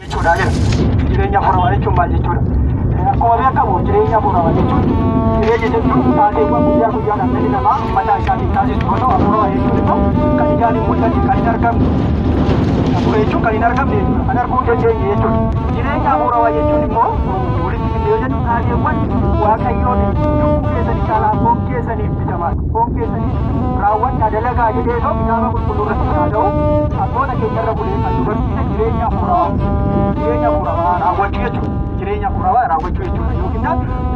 Jirenya furamaa jechuun maal jechuudha? Akkuma beekamu jireenya furamaa jechuun jireenya jechuun taateewwan guyyaa guyyaadhaan dhalli namaa mataa isaatiin taasisu yoo ta'u, furamaa jechuun immoo kan ijaan hin mul'anne, kan hin argamne. Fura jechuun kan hin argamne, kan arguu dandeenye jechuudha. Jireenya furamaa jechuun immoo walitti fidee jennu taateewwan Waaqayyoon lubbuu keessanii caalaa foon keessaniif bitamaadha. Foon keessaniif raawwadhaa dalagaa jedhee ta'u kitaaba qulqulluu irratti haa ta'u abboota keenya irra bulee kan dubartiisa jireenya furamaa raawwachuu jechuudha. Jireenya furamaa raawwachuu jechuudha. Yookiin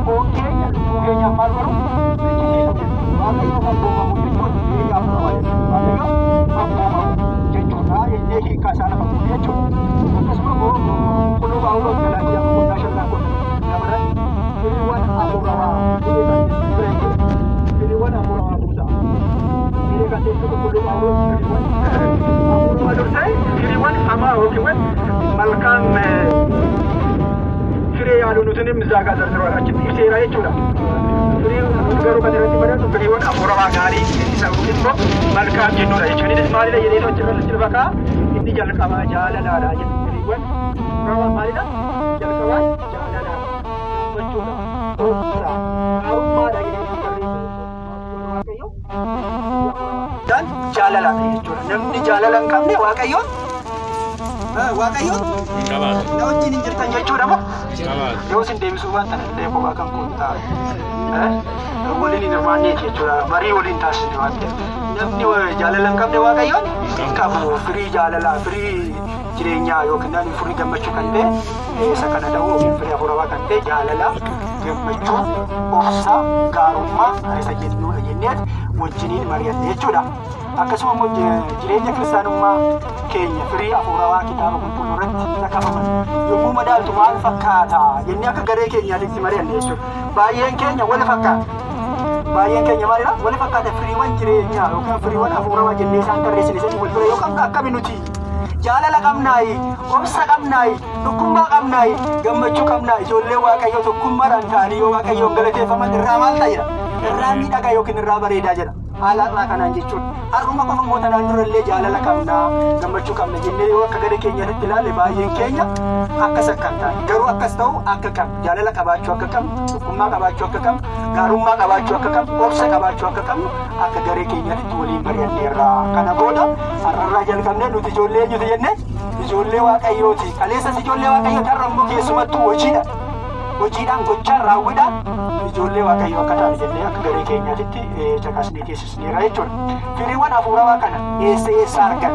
foon keenya lubbuu keenya maal godhu bichisiisu jechuudha. Waaqayyo abboomamu jechuudha. Jireenya furamaa jechuudha. Waaqayyo abboomamu jechuudha. Jennee hiikaa isaa lafa fuudhu jechuudha. Akkasuma qulqulluu Phaawulos Galaatiyaa boqonnaa 5 godhu dabalatee firiiwwan furamaa firiiwwan furamaa buusa. Ini kan itu qulqulluu Phaawulos firiiwwan hamaa yookiin malkaan firee yaaduun nuti misaagaa dardaruu achitti ibseera jechuudha. Garuu kan irratti madaqsu firiiwwan furamaa gaarii isa immoo malkaan jennuudha jechuudha. Innis maalidha jedhee hojjetan bakka inni jalqabaa jaalalaadha jedhu firiiwwan furamaa maalidha? Jalqabaa jaalalaadha jechuudha. Obsa gaarummaadha jedhee Waaqayyo dan jaalalaadha jechuudha. Namni jaalala hin qabne Waaqayyoon na wajjin hin jirtan jechuudha moo? Yoo sin deebisuu baattan illee kophaa kan kun ta'a. Waliin hin hirmaanne jechuudha. Marii waliin taasisne waan ta'eef. Namni jaalala hin qabne Waaqayyoon hin qabu. Firii jaalalaa, firii jireenyaa yookiin firii gammachuu kan ta'e isa kana ta'uu firii furamaa kan ta'e jaalala, gammachuu, obsa, gaarummaa isa jennuudha jennee wajjiniin mari'anne jechuudha. Akkasuma immoo jireenya kiristaanummaa keenya firii furamaa kitaaba qulqulluu irratti naqafaman yommuu madaaltu maal fakkaata jennee akka garee keenyaatti mari'anne jechuudha. Baay'een keenya wal fakkaata. Baay'een keenya maalidha? Wal fakkaata firiiwwan jireenyaa yookaan firiiwwan furamaa jennee isaan tarreessine wal bira yookaan akkami nuti jaalala qabnaayi, obsa qabnaayi, tokkummaa qabnaayi, gammachuu qabnaayi. Ijoollee Waaqayyoo tokkummaadhaan ta'anii yoo Waaqayyoon galateeffaman irraa maal ta'edha? Irraa miidhagaa yookiin irraa bareedaa jedha. Haalaa kanaan jechuudha. Har'uma qofa immoo tanaan durallee jaalala qabna, gammachuu qabna jennee yoo akka gara keenyaatti ilaalle baay'een keenya akkas akkan ta'an. Garuu akkas ta'u akka qabnu, jaalala qabaachuu akka qabnu, tokkummaa qabaachuu akka qabnu, gaarummaa qabaachuu akka qabnu, obsa qabaachuu akka qabnu akka gara keenyaatti waliin mari'anneerra. Kana booda har'arraa jalqabnee nuti ijoollee eenyuti jennee ijoollee Waaqayyooti. Kaleessas ijoollee Waaqayyooti, har'a immoo keessumattuu hojiidha. Hojiidhaan gochaan raawwiidhaan ijoollee Waaqayyoo akka taane jennee akka garee keenyaatti caqasnee teessisneera jechuudha. Firiiwwan furamaa kana eessa argan?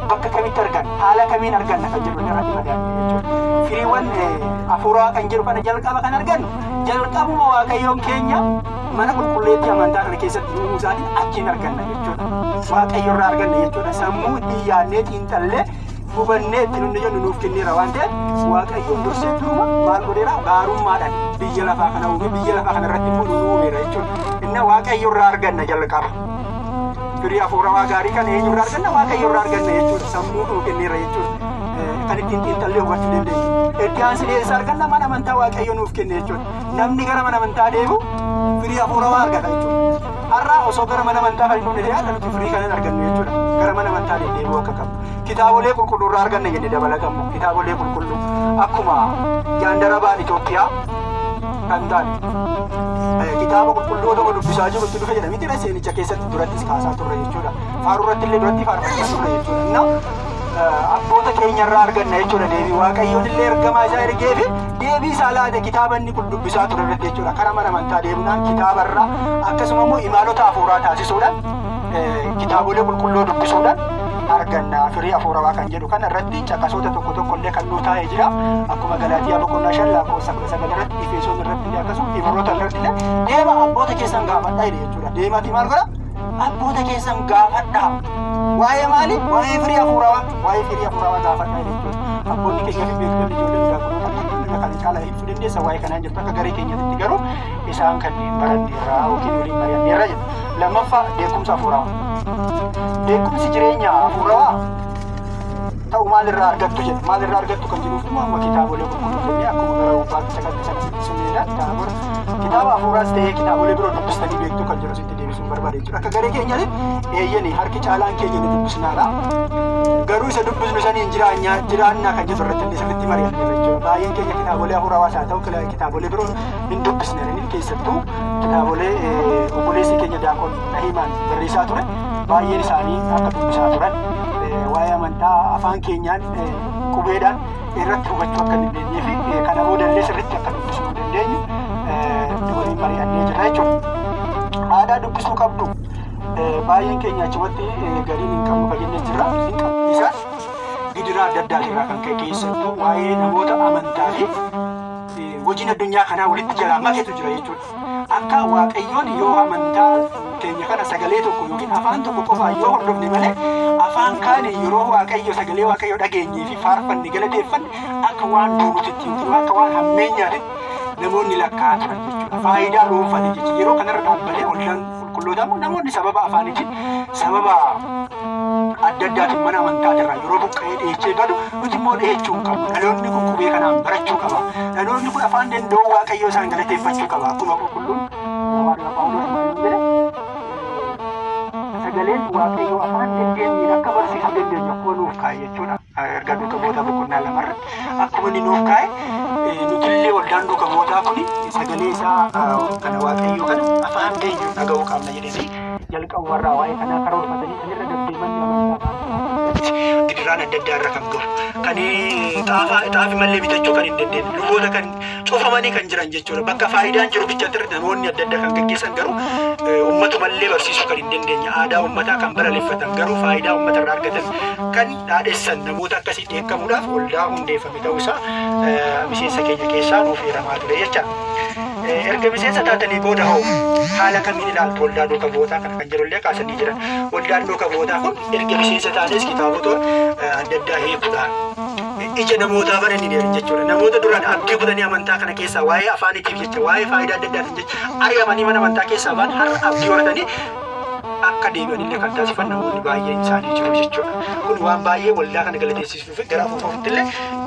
Bakka kamitti argan? Haala kamiin arganna kan jedhu irratti mari'anne jechuudha. Firiiwwan furamaa kan jedhu kana jalqaba kan argannu jalqabuma Waaqayyoon keenya mana qulqulleetti amantaa kana keessatti uumuu isaatiin achiin arganna jechuudha. Waaqayyo irraa arganna jechuudha. Sammuu xiyyaannee xiinxallee hubannee itti nuti jennu nuuf kenneera waan ta'eef Waaqayyoon dursee duruma maal godheera? Gaarummaadhaan biyya lafaa kana uume, biyya lafaa kana irratti immoo nu uumeera jechuudha. Inni Waaqayyo irraa arganna jalqaba. Firii furamaa gaarii kana eenyu irraa arganna? Waaqayyo irraa arganna jechuudha. Sammuu nuuf kenneera jechuudha. Kan ittiin xiinxallee hubachuu dandeenya. Itti aansinee isa arganna mana amantaa Waaqayyo nuuf kenne jechuudha. Namni gara mana amantaa deemu firii furamaa argata jechuudha. Har'a osoo gara mana amantaa kan hin dhufne nuti firii kana argannu jechuudha. Gara mana amantaa deemuu akka qabu. Kitaabolee qulqulluu irraa arganna jennee dabalatamu. Kitaabolee qulqulluu akkuma jaandarabaan Itoophiyaa kan taane kitaaba qulqulluu odoo dubbisaa jirutti dhufe jedha miti seenicha keessatti durattis kaasaa turre jechuudha. Faaruu irratti illee duratti faarfachaa turre jechuudha. Abboota keenya irraa arganna jechuudha. Deebii Waaqayyoon illee ergamaa isaa ergee fi deebii isaa laate kitaaba inni kun dubbisaa ture irratti jechuudha. Karaa mana amantaa deemuudhaan kitaaba irraa akkasuma immoo imaalota hafuuraa taasisuudhaan kitaabolee qulqulluu dubbisuudhaan arganna firii hafuurawaa kan jedhu kana irratti caqasoota tokko illee kan nuu taa'ee jira. Akkuma Galaatiyaa boqonnaa 5 lakkoofsa 9 irratti, Efesoon irratti illee akkasuma Ibroota irratti illee deema abboota keessan gaafadhaa jechuudha. Deemaati maal godha? Abboota keessan gaafadhaa. Waa'ee maali? Waa'ee firii hafuurawaa. Waa'ee firii hafuurawaa gaafadhaa jechuudha. Abboonni keenya fi beektonni ijoolleen daakuu kan caalaa ibsuu dandeessa waa'ee kanaan jirtu akka garee keenyatti garuu isaan kanneen baranneerraa yookiin waliin mari'anneerra jedhu. Lammaffaa beekumsa hafuurawaa. Beekumsi jireenya hafuurawaa ta'u maalirraa argattu jedhu. Maalirraa argattu kan jiruuf immoo amma kitaabolee qulqulluu jennee akkuma gara gubbaatti sagantii sunniidhaan kitaaba hafuuraas ta'ee kitaabolee biroo dubbistanii beektu kan jedhu sitti deebisuun barbaade jechuudha. Akka garee keenyatti eeyyanii harki caalaan keenya ni dubbisnaadha. Garuu isa dubbisnu saniin jiraannaa kan jedhu irratti illee sirriitti mari'anneerra jechuudha. Baay'een keenya kitaabolee hafuurawaas haa ta'u kitaabolee biroo hin dubbisneerra. Keessattuu kitaabolee obboleessi keenya Daakon Nahimaan barreessaa ture baay'een isaanii akka dubbisaa turan waa'ee amantaa afaan keenyaan qubeedhaan irratti hubachuu akka hin dandeenyee fi kana boodallee sirriitti akka dubbisuu dandeenyu waliin mari'annee jirra jechuudha. Aadaa dubbisuu qabdu baay'een keenya achumatti galiin hin qabnu fayyadamee jirra. Hin qabnu isaas gidiraa adda addaa irraa kan ka'e keessattuu waa'ee namoota amantaa fi hojiin addunyaa kanaa walitti jalaa makeetu jira jechuudha. Akka Waaqayyoon yoo amantaa keenya kana sagalee tokko yookiin afaan tokko qofaa yoo hordofne malee afaan kaan yeroo Waaqayyo sagalee Waaqayyo dhageenyee fi faarfanne galateeffanne akka waan duubutitti yookiin akka waan hammeenyaatti namoonni lakkaa'aa turan jechuudha. Faayidaa dhuunfate jechuudha. Yeroo kanarra dhaabbatee waldaan qulqullootamu namoonni sababa afaaniitiin sababa adda addaatiin mana amantaatirraa yeroo buqqa'ee dheechee badu nuti immoo dheechuu hin qabnu. Dhaloonni kun qubee kanaan barachuu qaba. Dhaloonni kun afaan danda'u Waaqayyoo isaan galateeffachuu qaba. Akkuma qulqulluun sagaleen Waaqayyoo afaan dandeenyeen akka barsiisuu dandeenyu akkuma nuuf kaa'e jechuudha. Erga duuka boodaa boqonnaa lamarratti akkuma inni nuuf kaa'e nutillee waldaan duuka boodaa kun sagalee isaa kana Waaqayyoo kana afaan keenya dhaga'uu qabna jedhanii jalqabu warraa waa'ee kanaa karoorfatanii sanirra deddeemanni amantaa gidiraan adda addaa irra kan gahu kan xaafii mallee bitachuu kan hin dandeenye luboota kan cufamanii kan jiran jechuudha. Bakka faayidaan jiru bichaatti namoonni adda addaa kan gaggeessan garuu ummatumallee barsiisuu kan hin dandeenye aadaa ummataa kan balaaleffatan garuu faayidaa ummatarraa argatan kan dhaadheessan namoota akkasii eeggamuudhaaf waldaa hundeeffame ta'uu isaa miseensa keenya keessaa nuuf hiramaa ture jecha. Erga miseensa taatanii booda hoo haala kamiin ilaaltu waldaa duuka boodaa kana kan jedhullee kaasanii jiran. Waldaan duuka boodaa kun erga miseensa taanes kitaabota adda addaa hiikuudhaan ija namootaa baranii deeman jechuudha. Namoota duraan abdii kutanii amantaa kana keessaa waa'ee afaaniitiif jecha waa'ee faayidaa adda addaatiin jecha ari'amanii mana amantaa keessaa ba'an har'a abdii horatanii akka deebi'anillee kan taasifan namoonni baay'een isaanii jiru jechuudha. Kun waan baay'ee waldaa kana galateessisuuf gara afuufaattillee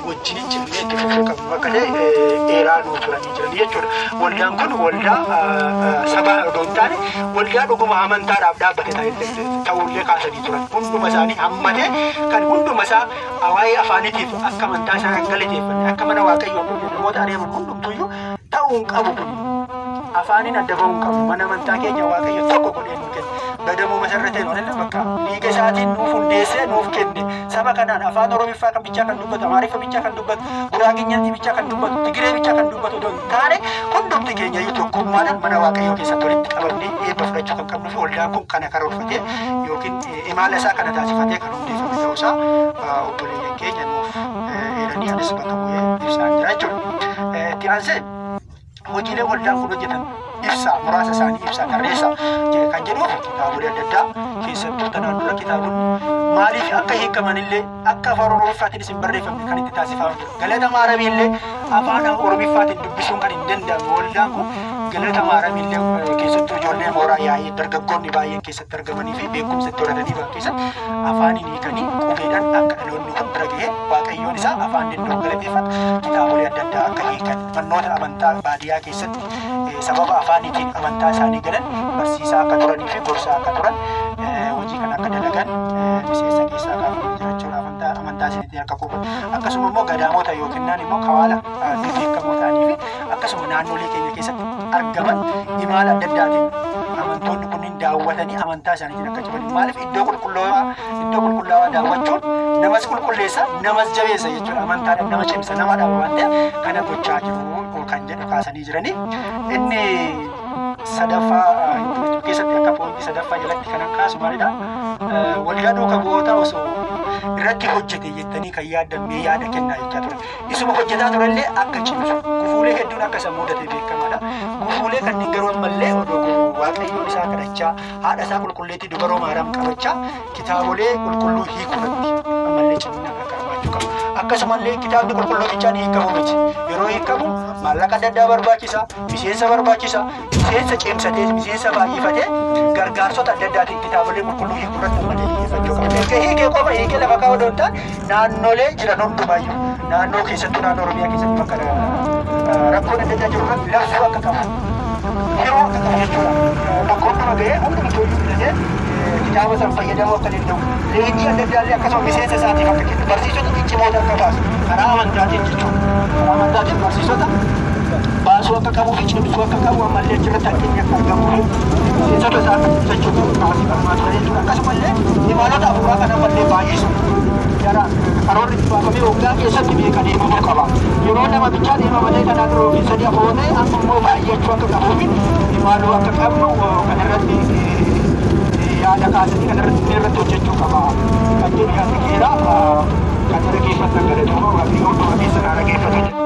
wajjin cimnee itti fufuu qabnu akka ta'e dheeraa nuuf turanii jiran jechuudha. Waldaan kun waldaa sabaa odoo hin taane waldaa dhuguma amantaadhaaf dhaabbate ta'ullee kaasanii turan. Hunduma isaanii hammatee kan hunduma isaa waa'ee afaaniitiif akka amantaa isaa kan galateeffanne akka mana Waaqayyoo namoota ari'aman hundumtuyyuu ta'uu hin qabu kun. Afaaniin adda bahuu hin qabu. Mana amantaa keenya Waaqayyo tokko godhee nuuf kenne. Gadamuu masarratee nuuf bakka dhiiga isaatiin nuuf hundeessee nuuf kenne. Saba kanaan afaan Oromiffaa kan bichaa kan dubbatu, Amaariffaa bichaa kan dubbatu, Guraagenyatti bichaa kan dubbatu, Tigiree bichaa kan dubbatu odoo hin taane hundumti keenya tokkummaadhaan mana Waaqayyoo keessatti walitti qabamnee eebba fudhachuu kan qabnuu fi waldaan kun kana karoorfatee yookiin imala isaa kana taasifatee kan hundeeffame ta'uusaa obboleeyyan keenya nuuf eeranii anis bakka bu'ee ibsaan jira jechuudha. Itti aansee hojiilee waldaan kun hojjetan ibsaa muraasa isaanii ibsaa tarreessaa kan jedhuuf kitaabolee adda addaa keessattuu tanaan dura kitaabonni maaliif akka hiikamanillee akka afaan Oromiffaatiin isin barreeffamne kan itti taasifamu galata maaramiillee afaan Oromiffaatiin dubbisuun kan hin danda'amu waldaan kun galata maaramiillee keessattuu ijoollee mooraa yaa'ee dargaggoonni baay'een keessatti argamanii fi beekumsa itti horatanii bakka keessatti afaaniin hiikanii qubeedhaan akka dhaloonni kun bira gahee Waaqayyoon isaa afaan danda'u galateeffatu kitaabolee adda addaa akka hiikan mannoota amantaa baadiyyaa keessatti sababa afaaniitiin amantaa isaanii galan barsiisaa akka turanii fi gorsaa akka turan hojii kan akka dalagan miseensa keessaa kaafamanii jiraachuu amantaa isaaniitiin akka quufan akkasuma immoo gadaamota yookiin immoo kawaala beekamoo ta'anii fi akkasuma naannolee keenya keessatti argaman imala adda addaatiin amantoonni kunniin daawwatanii amantaa isaaniitiin akka jiran maaliif iddoo qulqullaawaa daawwachuun namas qulqulleessa namas jabeessa jechuudha amantaadhaan nama cimsa nama dhaaba waan ta'eef kana gochaa jiru kan jedhu kaasanii jiranii inni sadaffaa keessatti akka poointii sadaffaa jalatti kanan kaasu maalidha? Waldaa duuka bu'oota osoo irratti hojjete jettanii kan yaadamee yaada kennaa jechaa ture. Isuma hojjetaa turellee akka cimsu gufuulee hedduun akka isa mudate beekamaadha. Gufuulee kanneen garuu ammallee odoo waaqayyoon isaa kadhachaa haadha isaa qulqulleetti dubaroo Maariyaam qabachaa kitaabolee qulqulluu hiikuudhaatti ammallee cimina akka qabaachuu qabu. Akkasumallee kitaabni qulqulluunichaan hiikamu miti. Yeroo hiikamu maallaqa adda addaa barbaachisa, miseensa barbaachisa, miseensa cimsatee, miseensa baay'ifatee gargaarsota adda addaatiin kitaabolee qulqulluu hiikuudhaatti ammallee xiyyeeffachuu qaba. Hiikee qofa hiikee lafa kaa'uu odoo hin taane naannolee jiran hundumaayyuu naannoo keessattuu naannoo Oromiyaa keessatti bakka rakkoon adda addaa jiru irratti labsuu akka qabu yeroo akka qabu jechuudha. Bakka hunduma ga'ee hunduma ijoollee filatee kitaaba san fayyadamuu akka danda'u leenjii adda addaallee akkasuma miseensa isaatiif akka kennu barsiisota ciccimoota akka baasu karaa amantaatiin jechuudha. Karaa amantaatiin barsiisota baasuu akka qabuu fi cimsuu akka qabu ammallee achirratti hanqinni akka argamu miseensota isaa akka ibsachuuf kaasii qabamaa ture jechuudha. Akkasumallee imalota afuuraa kan ammallee baay'isu jara karoorri itti baafamee waggaa keessatti beeka deemamuu qaba. Yeroo nama bichaa deemamatee kanaa dura ofii sadii afoonee amma immoo baay'achuu akka qabuu fi imaluu akka qabnu kan irratti yaada kaasanii kan irratti hojjechuu qaba. Kan jedhu yaadni keera kan dhaggeeffatan galatoomaa waaqayyoo hunduma keessa naa dhaggeeffatu jedha.